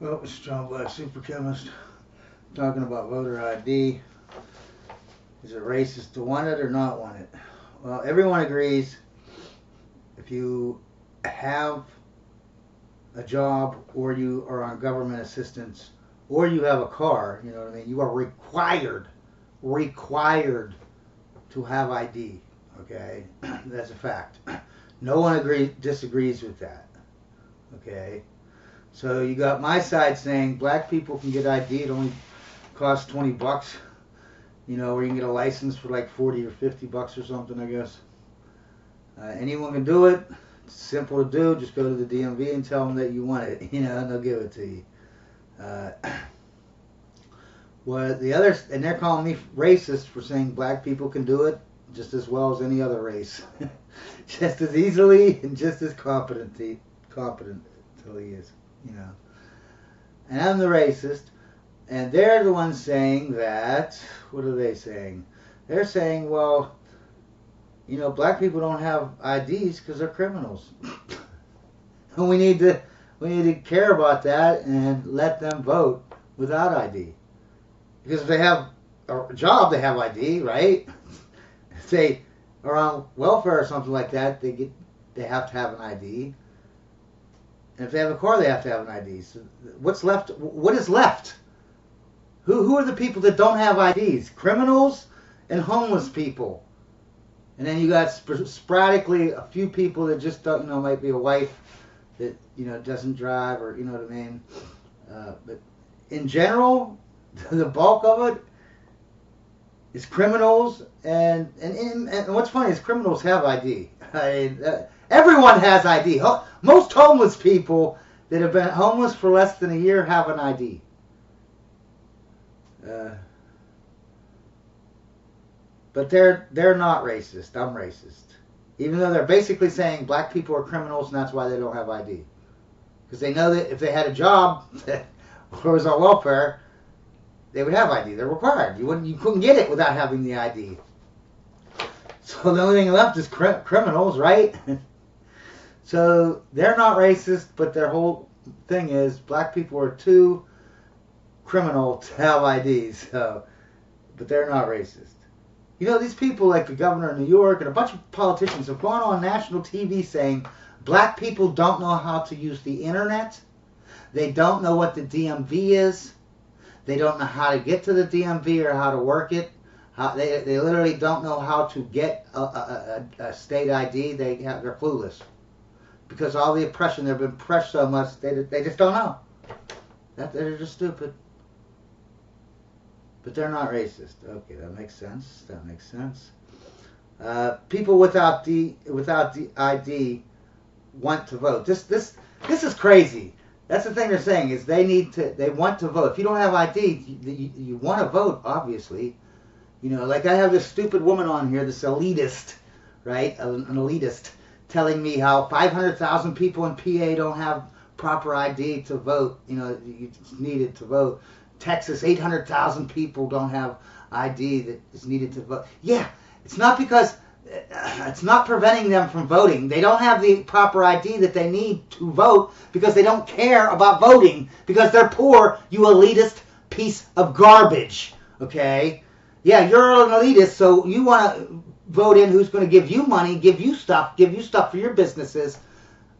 Well, it's John Black, super chemist, talking about voter ID. Is it racist to want it or not want it? Well, everyone agrees if you have a job or you are on government assistance or you have a car, you know what I mean, you are required to have ID. Okay, that's a fact. No one disagrees with that. Okay, so you got my side saying black people can get ID. It only costs $20. You know, or you can get a license for like 40 or $50 or something, I guess. Anyone can do it. It's simple to do. Just go to the DMV and tell them that you want it, you know, and they'll give it to you. Uh, well, the others, and they're calling me racist for saying black people can do it just as well as any other race, just as easily and just as competently is, you know. And I'm the racist, and they're the ones saying that. What are they saying? They're saying, well, you know, black people don't have IDs because they're criminals. And we need to care about that and let them vote without ID. Because if they have a job, they have ID, right? If they are on welfare or something like that, they have to have an ID. And if they have a car, they have to have an ID. So what's left? What is left? Who are the people that don't have IDs? Criminals and homeless people. And then you got sporadically a few people that just don't, you know, might be a wife that, you know, doesn't drive, or, you know what I mean. But in general, the bulk of it is criminals, and what's funny is criminals have ID. Everyone has ID. Most homeless people that have been homeless for less than a year have an ID. But they're not racist. I'm racist. Even though they're basically saying black people are criminals and that's why they don't have ID. Because they know that if they had a job or was on welfare, they would have ID. They're required. You couldn't get it without having the ID. So the only thing left is criminals, right? So they're not racist, but their whole thing is black people are too criminal to have IDs. So, but they're not racist. You know, these people like the governor of New York and a bunch of politicians have gone on national TV saying black people don't know how to use the internet. They don't know what the DMV is. They don't know how to get to the DMV or how to work it. They literally don't know how to get a state ID. They're clueless. Because all the oppression, they've been oppressed so much, they just don't know. They're just stupid. But they're not racist. Okay, that makes sense. That makes sense. People without the ID want to vote. This is crazy. That's the thing they're saying is they want to vote. If you don't have ID, you want to vote, obviously. You know, like I have this stupid woman on here, this elitist, right? An elitist telling me how 500,000 people in PA don't have proper ID to vote. You know, it's needed to vote. Texas, 800,000 people don't have ID that is needed to vote. Yeah, it's not because it's not preventing them from voting. They don't have the proper ID that they need to vote because they don't care about voting because they're poor, you elitist piece of garbage. Okay? Yeah, you're an elitist, so you want to vote in who's going to give you money, give you stuff for your businesses.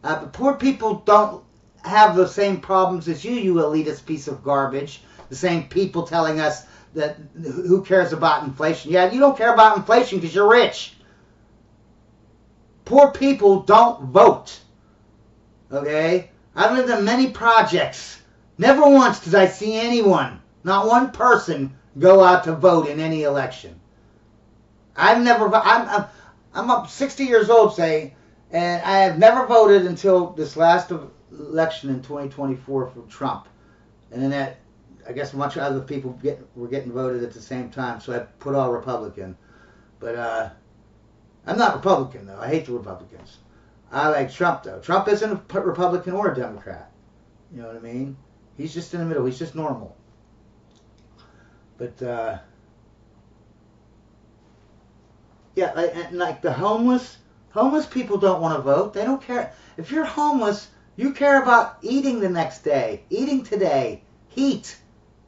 But poor people don't have the same problems as you elitist piece of garbage. The same people telling us that who cares about inflation. Yeah, you don't care about inflation because you're rich. Poor people don't vote. Okay? I've lived in many projects. Never once did I see anyone, not one person, go out to vote in any election. I'm up 60 years old, say, and I have never voted until this last election in 2024 for Trump. And then that, I guess much other people were getting voted at the same time, so I put all Republican. But I'm not Republican, though. I hate the Republicans. I like Trump, though. Trump isn't a Republican or a Democrat. You know what I mean? He's just in the middle. He's just normal. But, yeah, like the homeless people don't want to vote. They don't care. If you're homeless, You care about eating the next day, eating today, heat.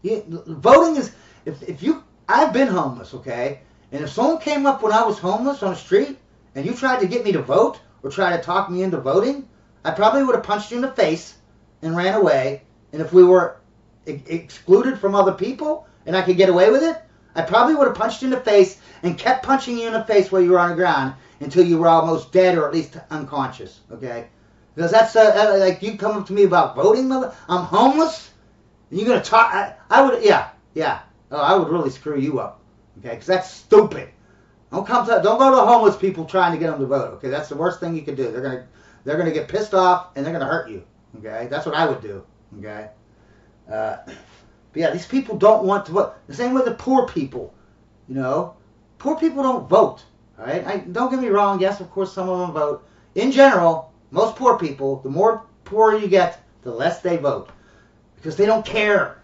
Voting is, if you, I've been homeless, okay? And if someone came up when I was homeless on the street and you tried to get me to vote or try to talk me into voting, I probably would have punched you in the face and ran away. And if we were excluded from other people and I could get away with it, I probably would have punched you in the face and kept punching you in the face while you were on the ground until you were almost dead or at least unconscious, okay? Because that's like you come up to me about voting, mother. I'm homeless. And you're gonna talk? I would, yeah. Oh, I would really screw you up, okay? Because that's stupid. Don't go to homeless people trying to get them to vote, okay? That's the worst thing you could do. They're gonna get pissed off and they're gonna hurt you, okay? That's what I would do, okay? But yeah, these people don't want to vote. The same with the poor people, you know. Poor people don't vote, all right? Don't get me wrong. Yes, of course, some of them vote. In general, most poor people, the more poor you get, the less they vote because they don't care.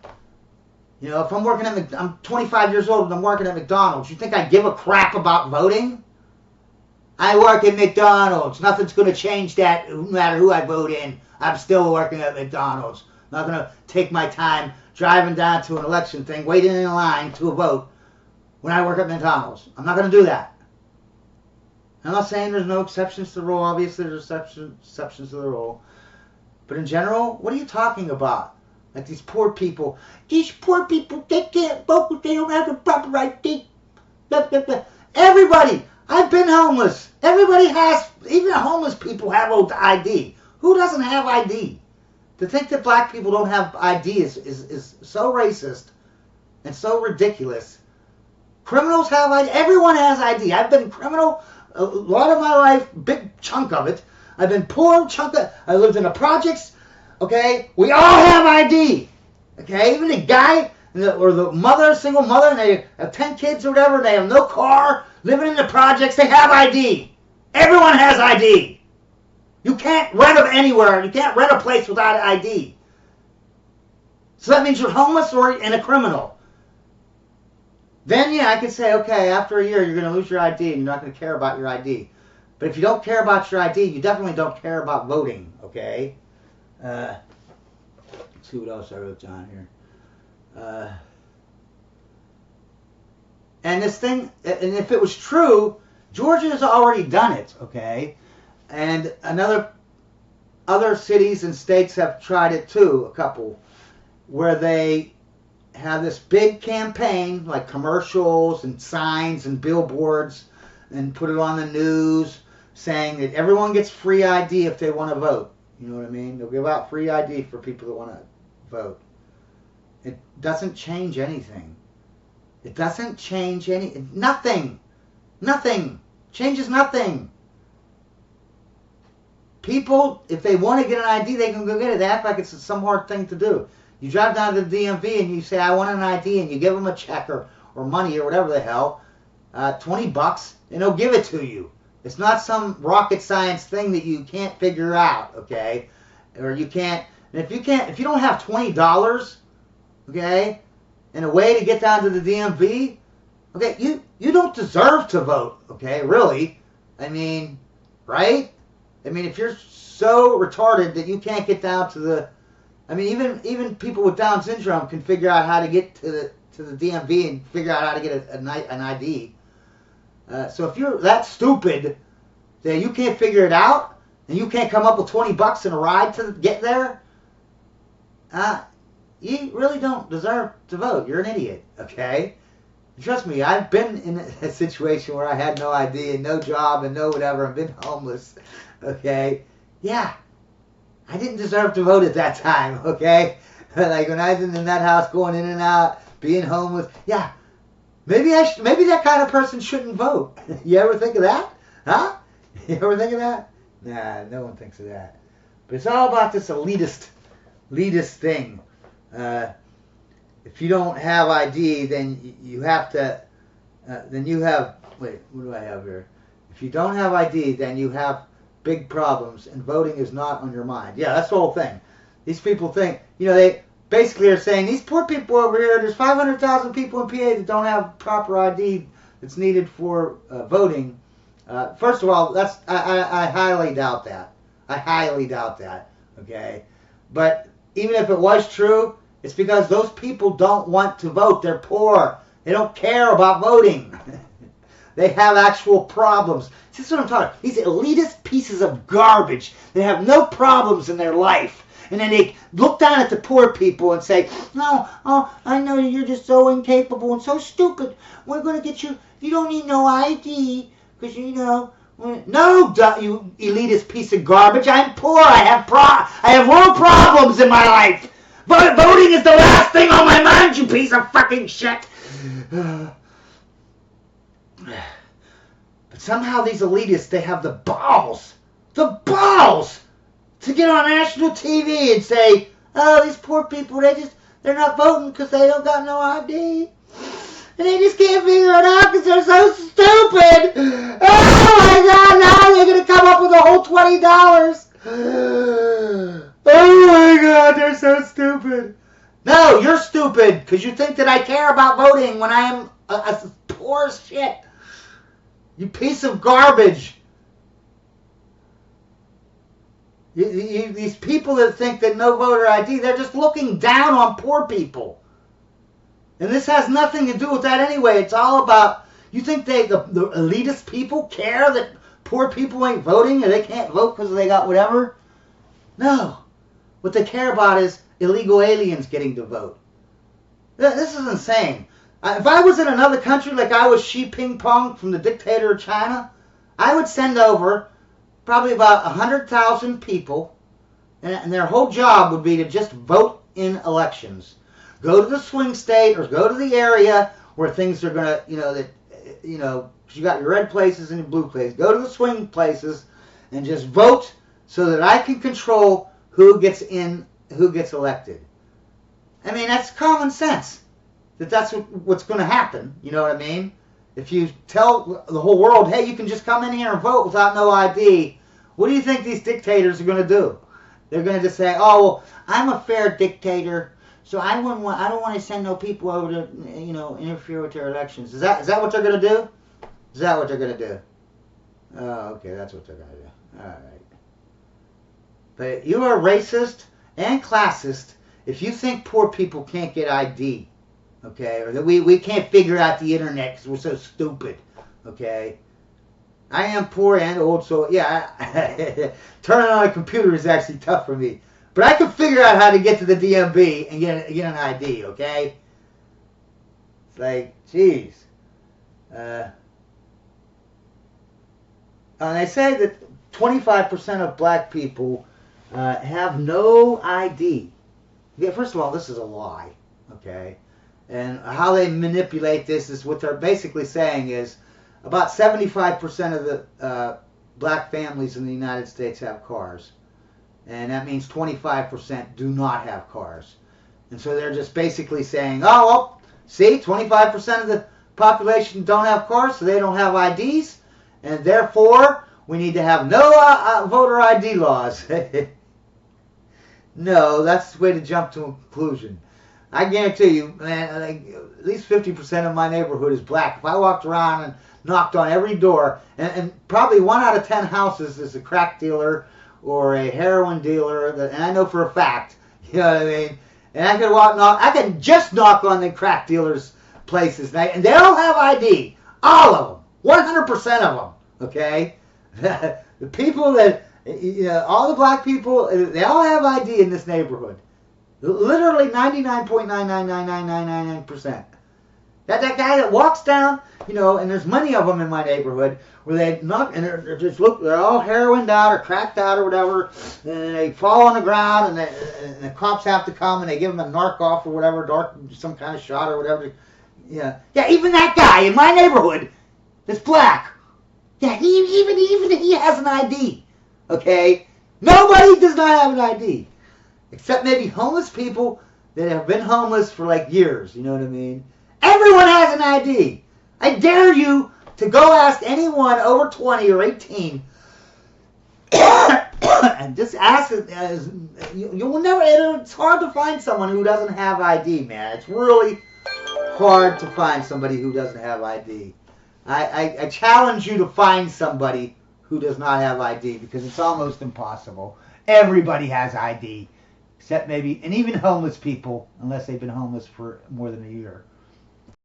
You know, if I'm working at I'm 25 years old and I'm working at McDonald's, you think I give a crap about voting? I work at McDonald's. Nothing's going to change that no matter who I vote in. I'm still working at McDonald's. I'm not going to take my time driving down to an election thing, waiting in line to a vote when I work at McDonald's. I'm not going to do that. I'm not saying there's no exceptions to the rule. Obviously, there's exceptions to the rule. But in general, what are you talking about? Like these poor people. These poor people, they can't vote because they don't have the proper ID. Everybody. I've been homeless. Everybody has. Even homeless people have ID. Who doesn't have ID? To think that black people don't have ID is so racist and so ridiculous. Criminals have ID. Everyone has ID. I've been criminal a lot of my life, big chunk of it. I've been poor, I lived in the projects. Okay, we all have ID. Okay, even the guy or the mother, single mother, and they have 10 kids or whatever, and they have no car, living in the projects, they have ID. Everyone has ID. You can't rent them anywhere. You can't rent a place without ID. So that means you're homeless and a criminal. Then, yeah, I could say, okay, after a year, you're going to lose your ID and you're not going to care about your ID. But if you don't care about your ID, you definitely don't care about voting, okay? Let's see what else I wrote down here. And this thing, and if it was true, Georgia has already done it, okay? And other cities and states have tried it too, a couple, where they have this big campaign, like commercials and signs and billboards, and put it on the news saying that everyone gets free ID if they want to vote. You know what I mean? They'll give out free ID for people that want to vote. It doesn't change anything. It doesn't change nothing. Nothing. Changes nothing. People, if they want to get an ID, they can go get it. They act like it's some hard thing to do. You drive down to the DMV and you say, I want an ID, and you give them a check or money or whatever the hell, $20, and they'll give it to you. It's not some rocket science thing that you can't figure out, okay? Or you can't, and if you don't have $20, okay, and a way to get down to the DMV, okay, you don't deserve to vote, okay, really. I mean, right? I mean, if you're so retarded that you can't get down to the, I mean, even people with Down syndrome can figure out how to get to the DMV and figure out how to get an ID. So if you're that stupid that you can't figure it out and you can't come up with $20 in a ride to get there, you really don't deserve to vote. You're an idiot, okay? Trust me, I've been in a situation where I had no ID and no job and no whatever. I've been homeless, okay? Yeah. I didn't deserve to vote at that time, okay? Like when I was in that house going in and out, being homeless. Yeah, maybe that kind of person shouldn't vote. You ever think of that? Huh? You ever think of that? Nah, no one thinks of that. But it's all about this elitist thing. If you don't have ID, then you have to, wait, what do I have here? If you don't have ID, then you have big problems, and voting is not on your mind. Yeah, that's the whole thing. These people think, they basically are saying, these poor people over here, there's 500,000 people in PA that don't have proper ID that's needed for voting. First of all, I highly doubt that. I highly doubt that. Okay? But even if it was true, it's because those people don't want to vote. They're poor. They don't care about voting. They have actual problems. This is what I'm talking about. These elitist pieces of garbage that have no problems in their life. And then they look down at the poor people and say, no, oh, I know you're just so incapable and so stupid. We're going to get you, you don't need no ID. Because, you know, no, you elitist piece of garbage. I'm poor. I have real problems in my life. But voting is the last thing on my mind, you piece of fucking shit. But somehow these elitists, they have the balls to get on national TV and say, oh, these poor people, they're not voting because they don't got no ID. And they just can't figure it out because they're so stupid. Oh my God, now they're going to come up with a whole $20. Oh my God, they're so stupid. No, you're stupid because you think that I care about voting when I am a poor as shit. You piece of garbage. These people that think that no voter ID, they're just looking down on poor people. And this has nothing to do with that anyway. It's all about, you think the elitist people care that poor people ain't voting and they can't vote because they got whatever? No. What they care about is illegal aliens getting to vote. This is insane. If I was in another country like I was Xi Jinping from the dictator of China, I would send over probably about 100,000 people, and their whole job would be to just vote in elections. Go to the swing state or go to the area where things are going to, you got your red places and your blue places. Go to the swing places and just vote so that I can control who gets in, who gets elected. I mean, that's common sense. That's what's going to happen. You know what I mean? If you tell the whole world, hey, you can just come in here and vote without no ID, what do you think these dictators are going to do? They're going to just say, oh, well, I'm a fair dictator, so I don't want to send no people over to, interfere with their elections. Is that what they're going to do? Is that what they're going to do? Oh, okay, that's what they're going to do. All right. But you are racist and classist if you think poor people can't get ID, okay? Or that we can't figure out the internet because we're so stupid, okay? I am poor and old, so yeah, turning on a computer is actually tough for me. But I can figure out how to get to the DMV and get an ID, okay? It's like, jeez. They say that 25% of black people have no ID. Yeah, first of all, this is a lie, okay? And how they manipulate this is what they're basically saying is about 75% of the black families in the United States have cars. And that means 25% do not have cars. And so they're just basically saying, oh, well, see, 25% of the population don't have cars, so they don't have IDs. And therefore, we need to have no voter ID laws. No, that's the way to jump to a conclusion. I guarantee you, man, at least 50% of my neighborhood is black. If I walked around and knocked on every door, and probably 1 out of 10 houses is a crack dealer or a heroin dealer, and I know for a fact, you know what I mean? And I could just knock on the crack dealers' places, and they all have ID. All of them. 100% of them. Okay? The people that, all the black people, they all have ID in this neighborhood. Literally 99.9999999%. That guy that walks down, and there's many of them in my neighborhood where they knock and they're all heroined out or cracked out or whatever, and they fall on the ground and the cops have to come and they give them a narc off or whatever, some kind of shot or whatever. Yeah, even that guy in my neighborhood that's black. Yeah, even he has an ID. Okay, nobody does not have an ID except maybe homeless people that have been homeless for like years. You know what I mean? Everyone has an ID. I dare you to go ask anyone over 20 or 18 and just ask it. You will never, it's hard to find someone who doesn't have ID, man. It's really hard to find somebody who doesn't have ID. I challenge you to find somebody who does not have ID because it's almost impossible. Everybody has ID, except maybe, and even homeless people, unless they've been homeless for more than a year.